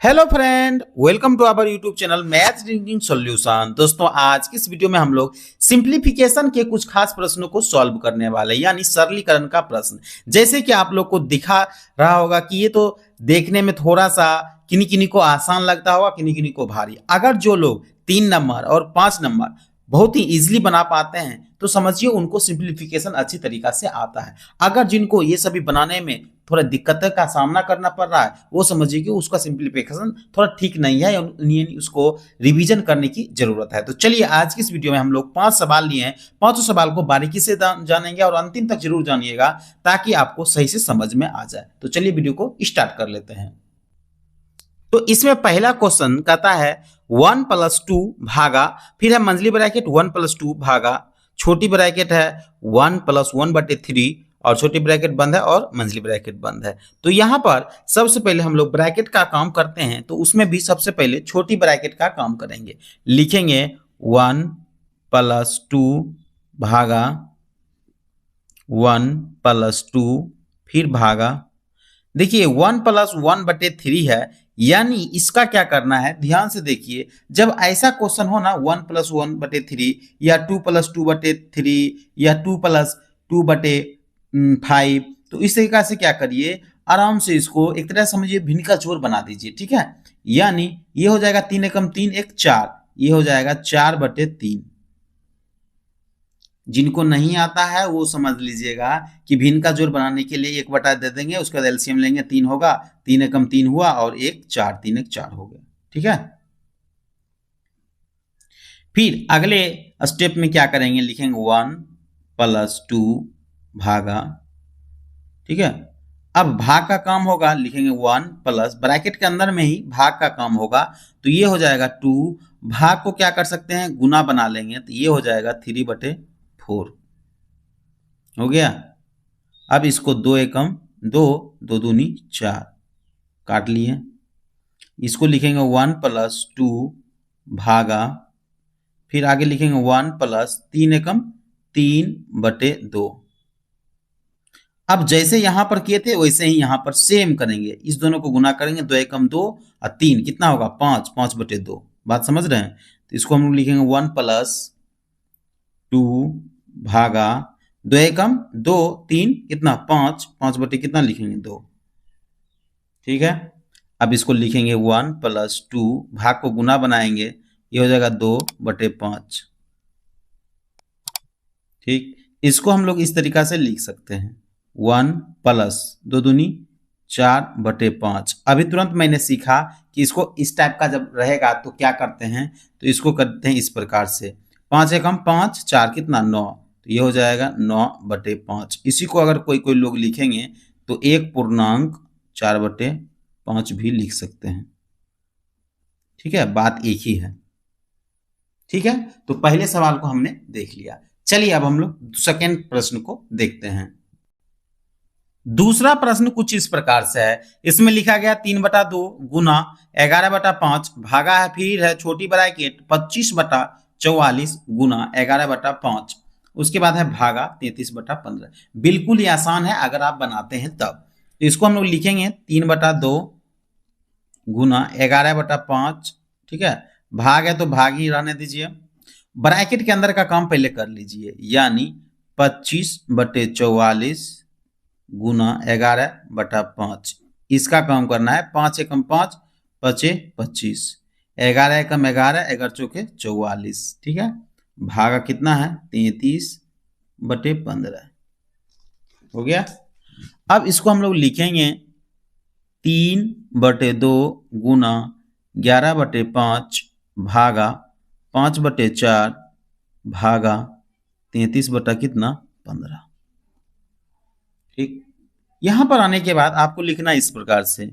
Hello friend, welcome to our YouTube channel maths reasoning solution. दोस्तों, आज की इस वीडियो में हम लोग सिंप्लीफिकेशन के कुछ खास प्रश्नों को सॉल्व करने वाले हैं, यानी सरलीकरण का प्रश्न। जैसे कि आप लोग को दिखा रहा होगा कि ये तो देखने में थोड़ा सा किन्हीं किन्हीं को आसान लगता होगा, किन्हीं किन्हीं को भारी। अगर जो लोग 3 नंबर और 5 नंबर बहुत ही इजीली बना पाते हैं तो समझिए उनको सिंप्लीफिकेशन अच्छी तरीका से आता है। अगर जिनको ये सभी बनाने में थोड़ा दिक्कत का सामना करना पड़ रहा है वो समझिए कि उसका सिंप्लीफिकेशन थोड़ा ठीक नहीं है, यानी उसको रिवीजन करने की जरूरत है। तो चलिए आज की इस वीडियो में हम लोग 5 सवाल लिए हैं। 5 सवाल को बारीकी से जानेंगे और अंतिम तक जरूर जानिएगा ताकि आपको सही से समझ में आ जाए। तो चलिए वीडियो को स्टार्ट कर लेते हैं। तो इसमें पहला क्वेश्चन कहता है 1 + 2 भागा, फिर है मंझली ब्रैकेट 1 + 2 भागा, छोटी ब्रैकेट है 1 + 1/3 और छोटी ब्रैकेट बंद है और मंझली ब्रैकेट बंद है। तो यहाँ पर सबसे पहले हम लोग ब्रैकेट का काम करते हैं, तो उसमें भी सबसे पहले छोटी ब्रैकेट का काम करेंगे। लिखेंगे 1 + 2 भागा 1 + 2 फिर भागा। देखिए 1 + 1/3 है, यानी इसका क्या करना है, ध्यान से देखिए। जब ऐसा क्वेश्चन हो ना 1 + 1/3 या 2 + 2/3 या 2 + 2/5, तो इस तरीका से क्या करिए, आराम से इसको एक तरह समझिए भिन्न का जोड़ बना दीजिए। ठीक है, यानी ये हो जाएगा 3 एकम 3 1 4, ये हो जाएगा 4/3। जिनको नहीं आता है वो समझ लीजिएगा कि भिन्न का जोड़ बनाने के लिए 1 दे देंगे, उसके बाद एलसीएम लेंगे, 3 होगा, 3 एकम 3 हुआ और 1 4, 3 1 4 हो गया। ठीक है, फिर अगले स्टेप में क्या करेंगे, लिखेंगे 1 + 2 भागा। ठीक है, अब भाग का काम होगा, लिखेंगे 1 प्लस ब्रैकेट के अंदर में ही भाग का काम होगा, तो ये हो जाएगा 2। भाग को क्या कर सकते हैं, गुना बना लेंगे, तो ये हो जाएगा 3/4 हो गया। अब इसको 2 एकम 2, 2 दूनी 4 काट लिए। इसको लिखेंगे 1 + 2 भागा, फिर आगे लिखेंगे 1 + 3 एकम 3/2। अब जैसे यहां पर किए थे वैसे ही यहां पर सेम करेंगे, इस दोनों को गुना करेंगे, 2 एकम 2 और 3 कितना होगा 5, 5/2। बात समझ रहे हैं, तो इसको हम लोग लिखेंगे 1 + 2 भागा 2 एकम 2 3 कितना 5, 5 कितना लिखेंगे 2। ठीक है, अब इसको लिखेंगे 1 + 2 भाग को गुना बनाएंगे, ये हो जाएगा 2/5। ठीक, इसको हम लोग इस तरीका से लिख सकते हैं 1 + 2 दूनी 4/5। अभी तुरंत मैंने सीखा कि इसको इस टाइप का जब रहेगा तो क्या करते हैं, तो इसको करते हैं इस प्रकार से, 5 एकम 5 4 कितना 9, तो ये हो जाएगा 9/5। इसी को अगर कोई कोई लोग लिखेंगे तो 1.4/5 भी लिख सकते हैं। ठीक है, बात एक ही है। ठीक है, तो पहले सवाल को हमने देख लिया। चलिए अब हम लोग सेकेंड प्रश्न को देखते हैं। दूसरा प्रश्न कुछ इस प्रकार से है, इसमें लिखा गया 3/2 गुना 11/5 भागा है, फिर है छोटी ब्रैकेट 25/44 गुना 11/5, उसके बाद है भागा 33/15। बिल्कुल ही आसान है अगर आप बनाते हैं तब। तो इसको हम लोग लिखेंगे 3/2 गुना 11/5। ठीक है, भाग है तो भाग ही रहने दीजिए, ब्रैकेट के अंदर का काम पहले कर लीजिए, यानी 25/44 गुना 11/5। इसका काम करना है, 5 एकम 5 5 25, 11 एकम 11, 11 चौके 44। ठीक है, भागा कितना है 33/15 हो गया। अब इसको हम लोग लिखेंगे 3/2 गुना 11/5 भागा 5/4 भागा 33/15। ठीक, यहां पर आने के बाद आपको लिखना इस प्रकार से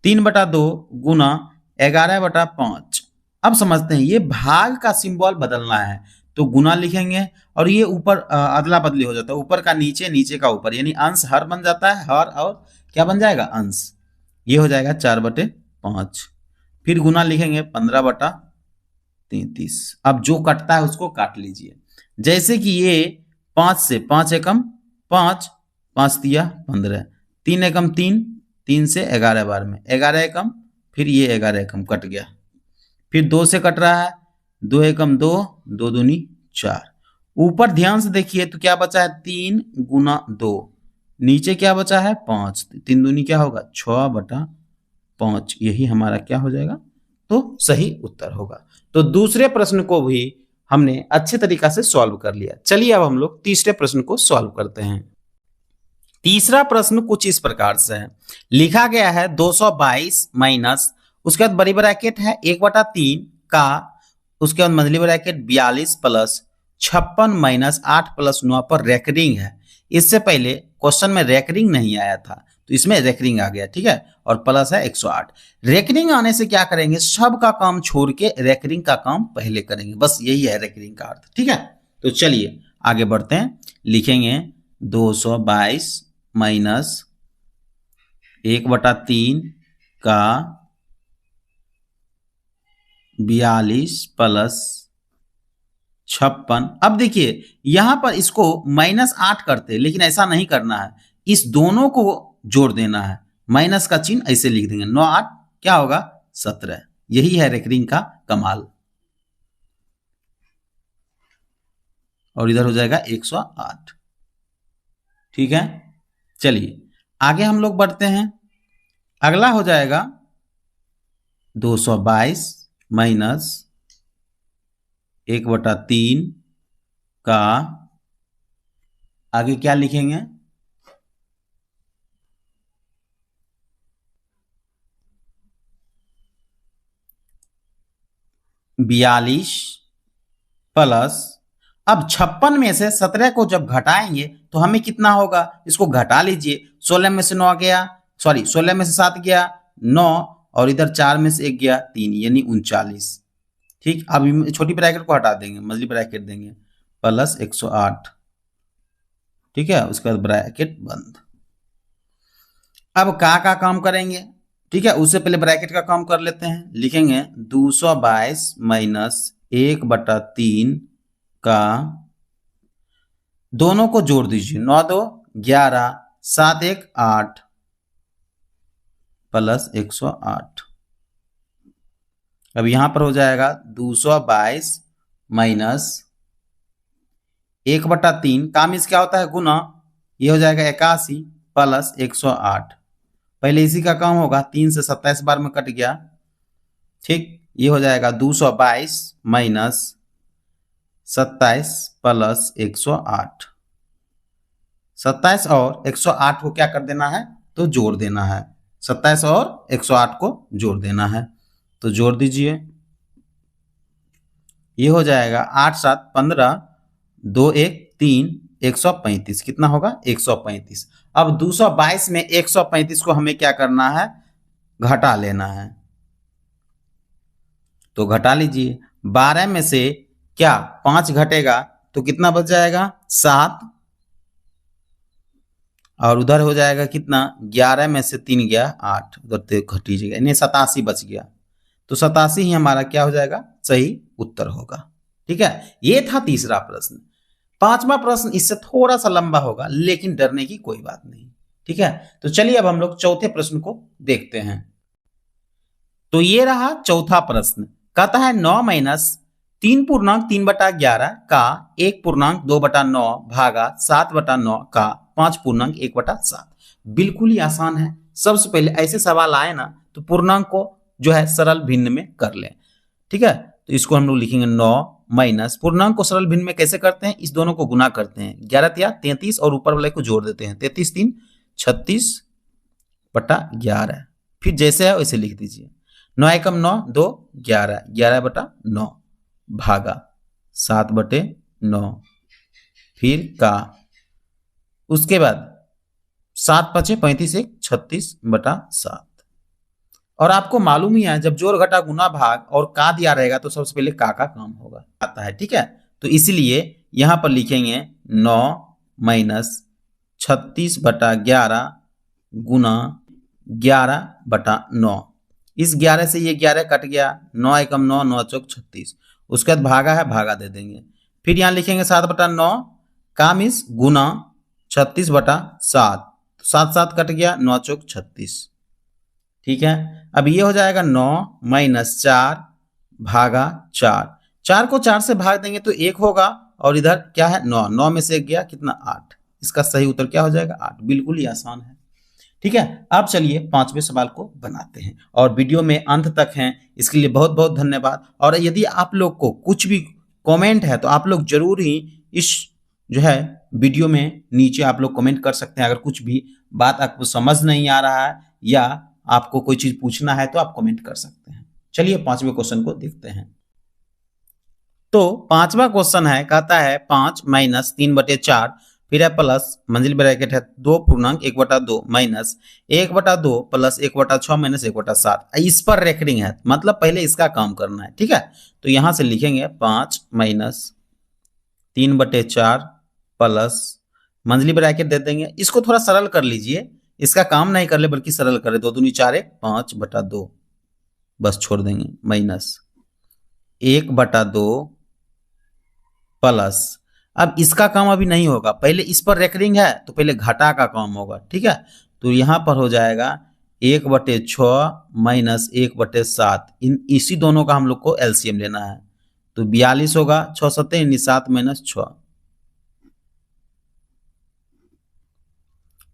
3/2 गुना 11/5। अब समझते हैं, ये भाग का सिंबल बदलना है तो गुना लिखेंगे और ये ऊपर अदला बदली हो जाता है, ऊपर का नीचे, नीचे का ऊपर, यानी अंश हर बन जाता है, हर और क्या बन जाएगा अंश, ये हो जाएगा 4/5। फिर गुना लिखेंगे 15/33। अब जो कटता है उसको काट लीजिए, जैसे कि ये 5 से 5 एकम 5 5 × 15, 3 एकम 3, 3 से 11 बार में 11 एकम, फिर ये 11 एकम कट गया, फिर 2 से कट रहा है, 2 एकम 2, 2 दूनी 4। ऊपर ध्यान से देखिए तो क्या बचा है 3 गुना 2, नीचे क्या बचा है 5, 3 दूनी क्या होगा 6/5, यही हमारा क्या हो जाएगा, तो सही उत्तर होगा। तो दूसरे प्रश्न को भी हमने अच्छे तरीका से सॉल्व कर लिया। चलिए अब हम लोग तीसरे प्रश्न को सॉल्व करते हैं। तीसरा प्रश्न कुछ इस प्रकार से है, लिखा गया है 222 माइनस, उसके बाद बड़ी ब्रैकेट है 1/3 का, उसके बाद मंझली ब्रैकेट 42 प्लस 56 माइनस 8 प्लस 9 पर रेकरिंग है। इससे पहले क्वेश्चन में रेकरिंग नहीं आया था, तो इसमें रेकरिंग आ गया, ठीक है, और प्लस है 108। रेकरिंग आने से क्या करेंगे, सब का काम छोड़ के रेकरिंग का काम पहले करेंगे, बस यही है रेकरिंग का अर्थ, ठीक है। तो चलिए आगे बढ़ते हैं, लिखेंगे 222 माइनस 1/3 का 42 प्लस 56। अब देखिए यहां पर इसको -8 करते, लेकिन ऐसा नहीं करना है, इस दोनों को जोड़ देना है, माइनस का चिन्ह ऐसे लिख देंगे, 9 8 क्या होगा 17। यही है रेकरिंग का कमाल, और इधर हो जाएगा 108, ठीक है। चलिए आगे हम लोग बढ़ते हैं, अगला हो जाएगा 222 माइनस 1/3 का, आगे क्या लिखेंगे 42 प्लस, अब 56 में से 17 को जब घटाएंगे तो हमें कितना होगा, इसको घटा लीजिए, 16 में से 9 गया, सॉरी 16 में से 7 गया 9, और इधर 4 में से 1 गया 3, यानी 39, ठीक। अब छोटी ब्रैकेट को हटा देंगे, मझली ब्रैकेट देंगे, प्लस 108, ठीक है, उसके बाद ब्रैकेट बंद। अब का काम करेंगे, ठीक है, उससे पहले ब्रैकेट का काम कर लेते हैं, लिखेंगे 222 माइनस 1/3 का, दोनों को जोड़ दीजिए, 9 2 11, 7 1 8 प्लस 108। अब यहां पर हो जाएगा 222 माइनस 1/3 का मीन्स क्या होता है गुना, ये हो जाएगा 81 प्लस 108। पहले इसी का काम होगा, 3 से 27 बार में कट गया, ठीक, ये हो जाएगा 222 माइनस 27 प्लस 108। 27 और 108 को क्या कर देना है, तो जोड़ देना है, 27 और 108 को जोड़ देना है, तो जोड़ दीजिए, ये हो जाएगा 8 7 15, 2 1 3, 135, कितना होगा 135। अब 222 में 135 को हमें क्या करना है, घटा लेना है, तो घटा लीजिए, 12 में से क्या 5 घटेगा तो कितना बच जाएगा 7, और उधर हो जाएगा कितना, 11 में से 3 गया 8, उधर घट लीजिएगा, यानी 87 बच गया, तो 87 ही हमारा क्या हो जाएगा, सही उत्तर होगा, ठीक है। ये था तीसरा प्रश्न। पांचवा प्रश्न इससे थोड़ा सा लंबा होगा, लेकिन डरने की कोई बात नहीं, ठीक है। तो चलिए अब हम लोग चौथे प्रश्न को देखते हैं। तो ये रहा चौथा प्रश्न, कहता है 9 माइनस 3.3/11 का 1.2/9 भागा 7/9 का 5.1/7। बिल्कुल ही आसान है। सबसे पहले ऐसे सवाल आए ना तो पूर्णांक को जो है सरल भिन्न में कर लें, ठीक है। तो इसको हम लोग लिखेंगे 9 माइनस, पूर्णांक को सरल भिन्न में कैसे करते हैं, इस दोनों को गुना करते हैं, 11 या 33 और ऊपर वाले को जोड़ देते हैं, 33 3 36/11, फिर जैसे है वैसे लिख दीजिए, 9 एकम 9 2 11, 11/9 भागा 7/9, फिर का, उसके बाद 7 5 35 1 36/7। और आपको मालूम ही है जब जोड़ घटा गुना भाग और का दिया रहेगा तो सबसे पहले का काम होगा आता है, ठीक है। तो इसलिए यहां पर लिखेंगे 9 माइनस 36/11 गुना 11/9, इस 11 से ये 11 कट गया, 9 एकम 9 9 चौक 36, उसके बाद भागा है भागा दे देंगे, फिर यहाँ लिखेंगे 7/9 का मीन्स गुना 36/7, 7 7 कट गया, 9 चौक 36, ठीक है। अब ये हो जाएगा 9 माइनस 4 भागा 4। 4 को 4 से भाग देंगे तो 1 होगा, और इधर क्या है 9, 9 में से 1 गया कितना 8। इसका सही उत्तर क्या हो जाएगा 8। बिल्कुल ही आसान है। ठीक है। अब चलिए 5वें सवाल को बनाते हैं, और वीडियो में अंत तक हैं इसके लिए बहुत बहुत धन्यवाद। और यदि आप लोग को कुछ भी कमेंट है तो आप लोग जरूर ही इस जो है वीडियो में नीचे आप लोग कमेंट कर सकते हैं। अगर कुछ भी बात आपको समझ नहीं आ रहा है या आपको कोई चीज पूछना है तो आप कमेंट कर सकते हैं। चलिए 5वें क्वेश्चन को देखते हैं। तो 5वां क्वेश्चन है, कहता है 5 माइनस 3/4, फिर है प्लस मंजिल ब्रैकेट है 2 पूर्णांक 1/2 माइनस 1/2 प्लस 1/6 माइनस 1/7। इस पर रेकरिंग है, मतलब पहले इसका काम करना है। ठीक है। तो यहां से लिखेंगे 5 माइनस 3/4 प्लस मंजिली ब्रैकेट दे देंगे। इसको थोड़ा सरल कर लीजिए, इसका काम नहीं कर ले बल्कि सरल करे। 2 दूनी 4 1 5/2 बस छोड़ देंगे, माइनस 1/2 प्लस, अब इसका काम अभी नहीं होगा, पहले इस पर रेकरिंग है तो पहले घटा का काम होगा। ठीक है। तो यहां पर हो जाएगा 1/6 माइनस 1/7। इसी दोनों का हम लोग को एलसीएम लेना है, तो 42 होगा। 6 7 7 माइनस 6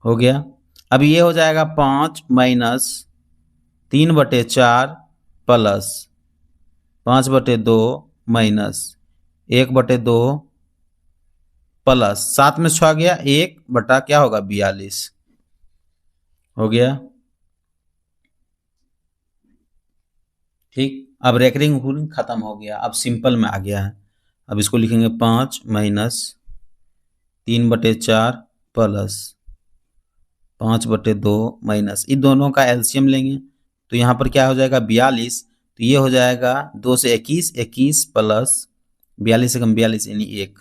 हो गया। अब ये हो जाएगा 5 माइनस 3/4 प्लस 5/2 माइनस 1/2 प्लस 7 में 6 गया 1 बटा क्या होगा 42 हो गया। ठीक। अब रेकरिंग खत्म हो गया, अब सिंपल में आ गया है। अब इसको लिखेंगे 5 माइनस 3/4 प्लस 5/2 माइनस, इन दोनों का एलसीएम लेंगे तो यहाँ पर क्या हो जाएगा 42। तो ये हो जाएगा 2 से 21, 21 प्लस 42 से कम 42 यानी 1।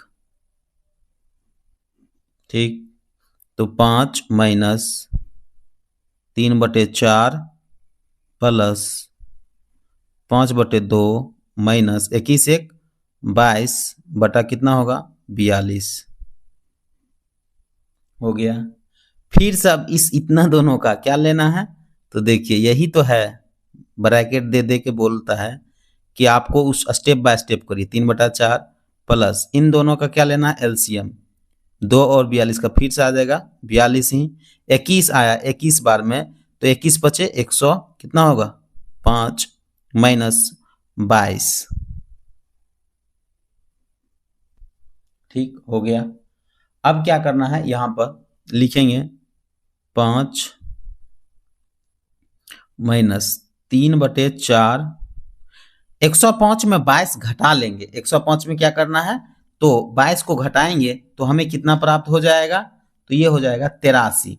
ठीक। तो 5 माइनस 3/4 प्लस 5/2 माइनस 21 1 22 बटा कितना होगा 42 हो गया। फिर सब इस इतना दोनों का क्या लेना है, तो देखिए यही तो है, ब्रैकेट दे दे के बोलता है कि आपको उस स्टेप बाय स्टेप करिए। 3/4 प्लस इन दोनों का क्या लेना है एलसीएम, 2 और 42 का फिर से आ जाएगा 42 ही। 21 आया 21 बार में, तो 21 बचे 100 कितना होगा 5 माइनस 22। ठीक हो गया। अब क्या करना है, यहां पर लिखेंगे 5 माइनस 3/4, 105 में 22 घटा लेंगे। 105 में क्या करना है, तो 22 को घटाएंगे तो हमें कितना प्राप्त हो जाएगा, तो ये हो जाएगा 83।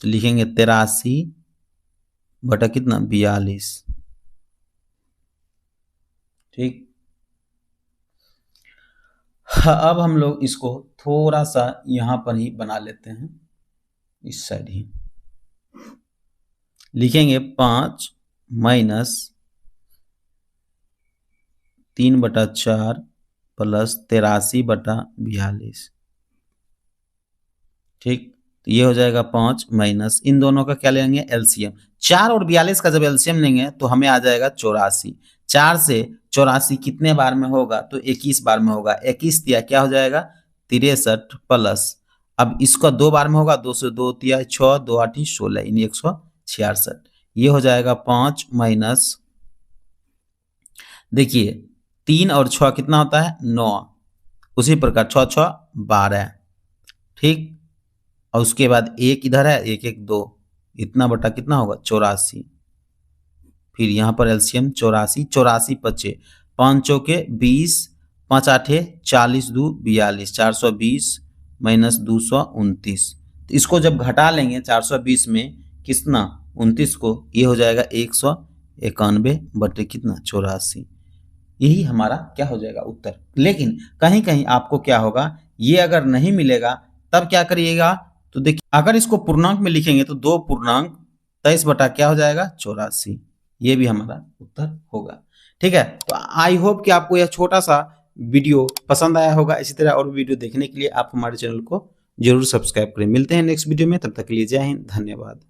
तो लिखेंगे 83 बटा कितना 42। ठीक। अब हम लोग इसको थोड़ा सा यहां पर ही बना लेते हैं, इस साइड ही लिखेंगे 5 माइनस 3/4 प्लस 83/42। ठीक। तो ये हो जाएगा 5 माइनस इन दोनों का क्या लेंगे एलसीएम। 4 और 42 का जब एलसीएम लेंगे तो हमें आ जाएगा 84। 4 से 84 कितने बार में होगा, तो 21 बार में होगा। 21 दिया क्या हो जाएगा 63 प्लस, अब इसका 2 बार में होगा, 2 से 2 दिया 6, 2 8 16 यानी 166। ये हो जाएगा 5 माइनस, देखिए 3 और 6 कितना होता है 9, उसी प्रकार 6 6 12। ठीक। और उसके बाद 1 इधर है 1 1 2, इतना बटा कितना होगा 84। फिर यहाँ पर एलसीएम 84, 84 बचे 5 चौके 20, 5 8 40 2 42, 420 माइनस 229। तो इसको जब घटा लेंगे 420 में कितना 29 को, ये हो जाएगा 191 बटे कितना 84। यही हमारा क्या हो जाएगा उत्तर। लेकिन कहीं कहीं आपको क्या होगा, ये अगर नहीं मिलेगा तब क्या करिएगा, तो देखिए अगर इसको पूर्णांक में लिखेंगे तो 2 पूर्णांक 23 बटा क्या हो जाएगा 84। ये भी हमारा उत्तर होगा। ठीक है। तो आई होप कि आपको यह छोटा सा वीडियो पसंद आया होगा। इसी तरह और वीडियो देखने के लिए आप हमारे चैनल को जरूर सब्सक्राइब करें। मिलते हैं नेक्स्ट वीडियो में, तब तक के लिए जय हिंद, धन्यवाद।